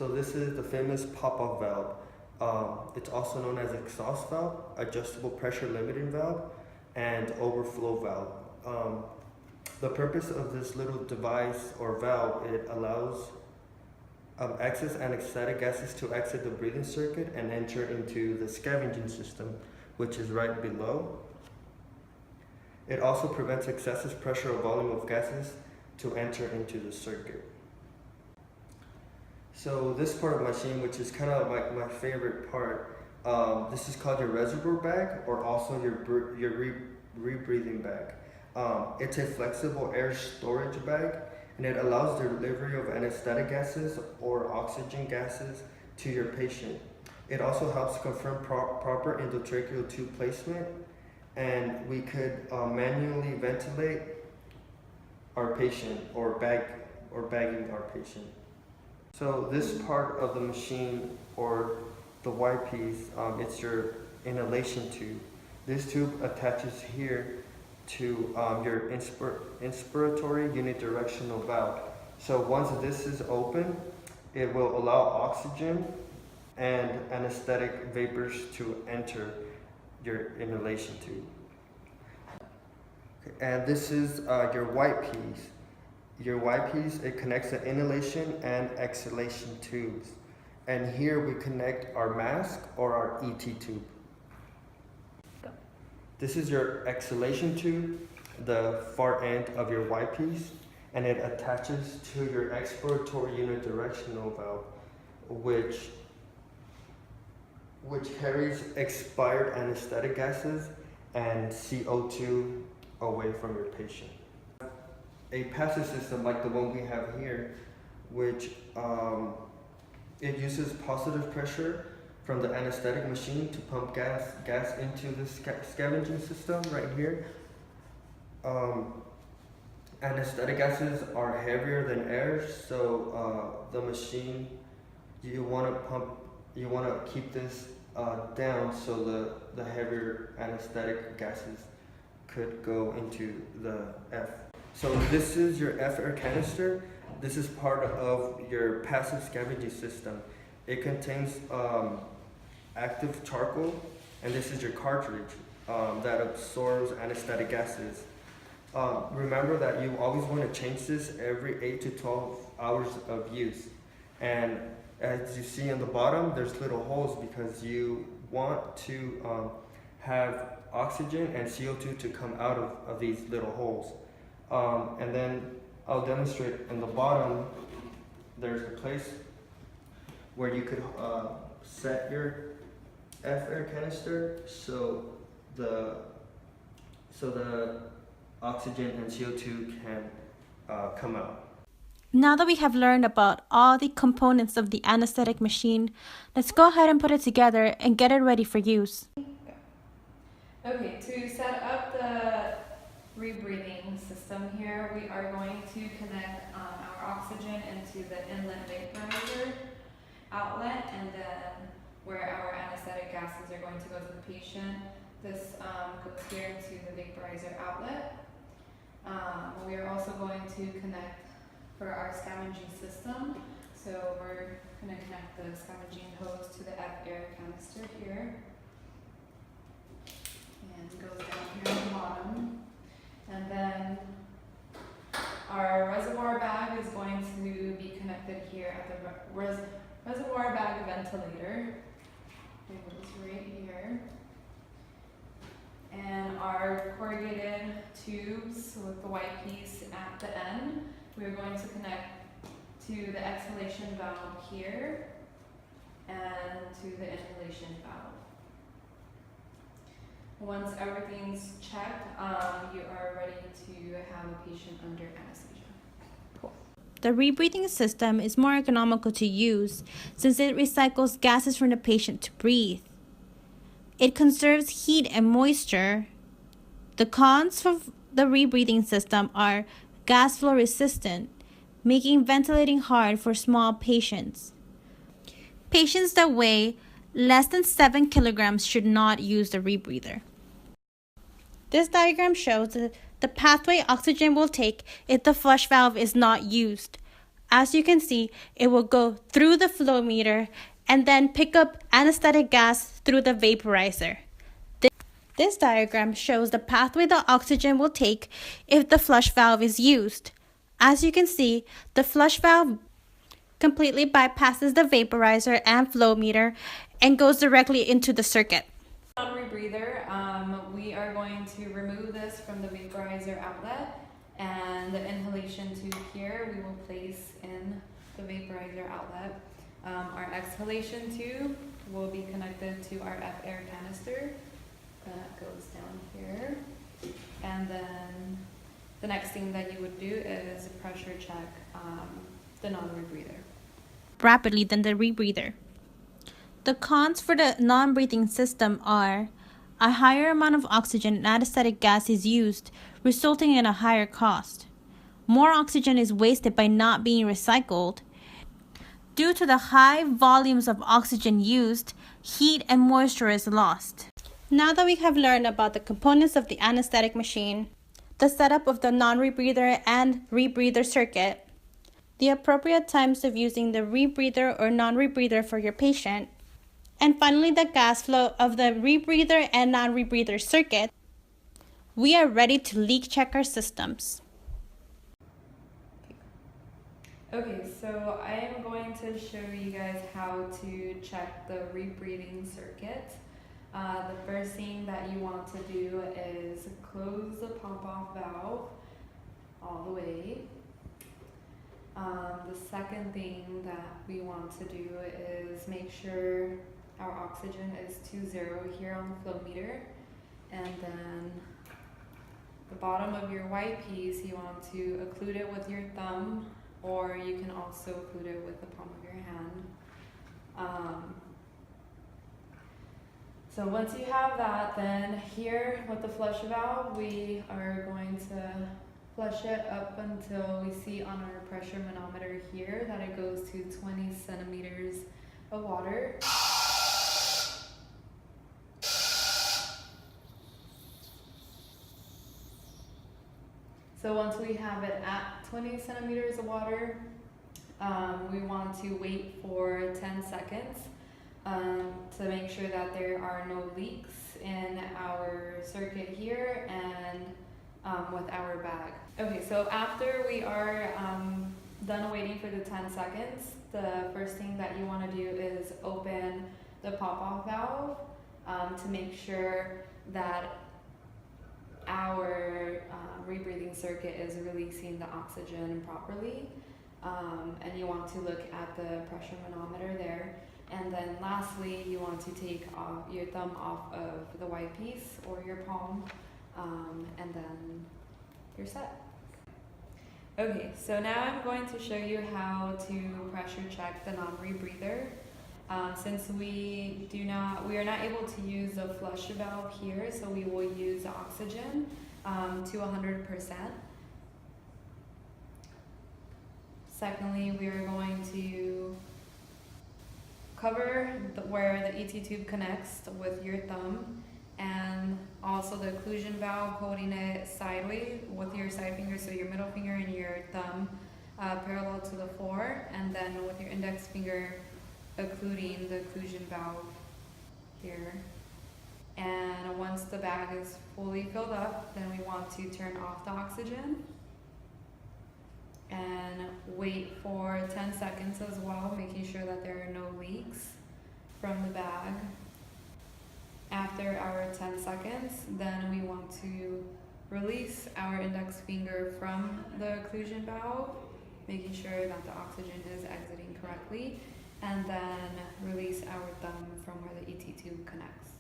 So this is the famous pop-off valve. It's also known as exhaust valve, adjustable pressure limiting valve, and overflow valve. The purpose of this little device or valve, it allows excess anesthetic gases to exit the breathing circuit and enter into the scavenging system, which is right below. It also prevents excessive pressure or volume of gases to enter into the circuit. So this part of the machine, which is kind of like my favorite part, this is called your reservoir bag, or also your rebreathing bag. It's a flexible air storage bag, and it allows the delivery of anesthetic gases or oxygen gases to your patient. It also helps confirm proper endotracheal tube placement, and we could manually ventilate our patient or bagging our patient. So this part of the machine, or the white piece, it's your inhalation tube. This tube attaches here to your inspiratory unidirectional valve. So once this is open, it will allow oxygen and anesthetic vapors to enter your inhalation tube. Okay, and this is your white piece. Your white piece, it connects the inhalation and exhalation tubes. And here we connect our mask or our ET tube. This is your exhalation tube, the far end of your white piece, and it attaches to your expiratory unidirectional valve, which carries expired anesthetic gases and CO2 away from your patient. A passive system like the one we have here, which it uses positive pressure from the anesthetic machine to pump gas into the scavenging system right here. Anesthetic gases are heavier than air, so the machine, you want to keep this down so the heavier anesthetic gases could go into the F. So this is your F air canister. This is part of your passive scavenging system. It contains active charcoal, and this is your cartridge that absorbs anesthetic gases. Remember that you always want to change this every 8 to 12 hours of use. And as you see on the bottom, there's little holes because you want to have oxygen and CO2 to come out of these little holes. And then I'll demonstrate in the bottom, there's a place where you could set your F air canister so the oxygen and CO2 can come out. Now that we have learned about all the components of the anesthetic machine, let's go ahead and put it together and get it ready for use. Okay, to set up the rebreathing system here, we are going to connect our oxygen into the inlet vaporizer outlet, and then where our anesthetic gases are going to go to the patient, this goes here into the vaporizer outlet. We are also going to connect for our scavenging system. So we're going to connect the scavenging hose to the F air canister here. And it goes down here at the bottom. And then our reservoir bag is going to be connected here at the reservoir bag ventilator. It goes right here. And our corrugated tubes with the white piece at the end, we're going to connect to the exhalation valve here and to the inhalation valve. Once everything's checked, you are ready to have a patient under anesthesia. Cool. The rebreathing system is more economical to use since it recycles gases from the patient to breathe. It conserves heat and moisture. The cons for the rebreathing system are gas flow resistant, making ventilating hard for small patients. Patients that weigh less than 7 kilograms should not use the rebreather. This diagram shows the pathway oxygen will take if the flush valve is not used. As you can see, it will go through the flow meter and then pick up anesthetic gas through the vaporizer. This diagram shows the pathway the oxygen will take if the flush valve is used. As you can see, the flush valve completely bypasses the vaporizer and flow meter and goes directly into the circuit. On rebreather, we are going to remove this from the vaporizer outlet, and the inhalation tube here we will place in the vaporizer outlet. Our exhalation tube will be connected to our F-air canister that goes down here. And then the next thing that you would do is pressure check the non-rebreather. Rapidly than the rebreather. The cons for the non-breathing system are a higher amount of oxygen and anesthetic gas is used, resulting in a higher cost. More oxygen is wasted by not being recycled. Due to the high volumes of oxygen used, heat and moisture is lost. Now that we have learned about the components of the anesthetic machine, the setup of the non-rebreather and rebreather circuit, the appropriate times of using the rebreather or non-rebreather for your patient, and finally the gas flow of the rebreather and non-rebreather circuit, we are ready to leak check our systems. Okay, so I am going to show you guys how to check the rebreathing circuit. The first thing that you want to do is close the pump-off valve all the way. The second thing that we want to do is make sure our oxygen is 2.0 here on the flow meter, and then the bottom of your white piece, you want to occlude it with your thumb, or you can also occlude it with the palm of your hand. So once you have that, then here with the flush valve, we are going to flush it up until we see on our pressure manometer here that it goes to 20 centimeters of water. So once we have it at 20 centimeters of water, we want to wait for 10 seconds to make sure that there are no leaks in our circuit here and with our bag. Okay, so after we are done waiting for the 10 seconds, the first thing that you want to do is open the pop-off valve to make sure that our rebreathing circuit is releasing the oxygen properly. And you want to look at the pressure manometer there. And then lastly, you want to take off your thumb off of the white piece or your palm, and then you're set. Okay, so now I'm going to show you how to pressure check the non-rebreather. Since we are not able to use the flush valve here, so we will use the oxygen to 100%. Secondly, we are going to cover where the ET tube connects with your thumb, and also the occlusion valve, holding it sideways with your side finger, so your middle finger and your thumb parallel to the floor, and then with your index finger occluding the occlusion valve here. And once the bag is fully filled up, then we want to turn off the oxygen and wait for 10 seconds as well, making sure that there are no leaks from the bag. After our 10 seconds, then we want to release our index finger from the occlusion valve, making sure that the oxygen is exiting correctly, and then release our thumb from where the ET tube connects.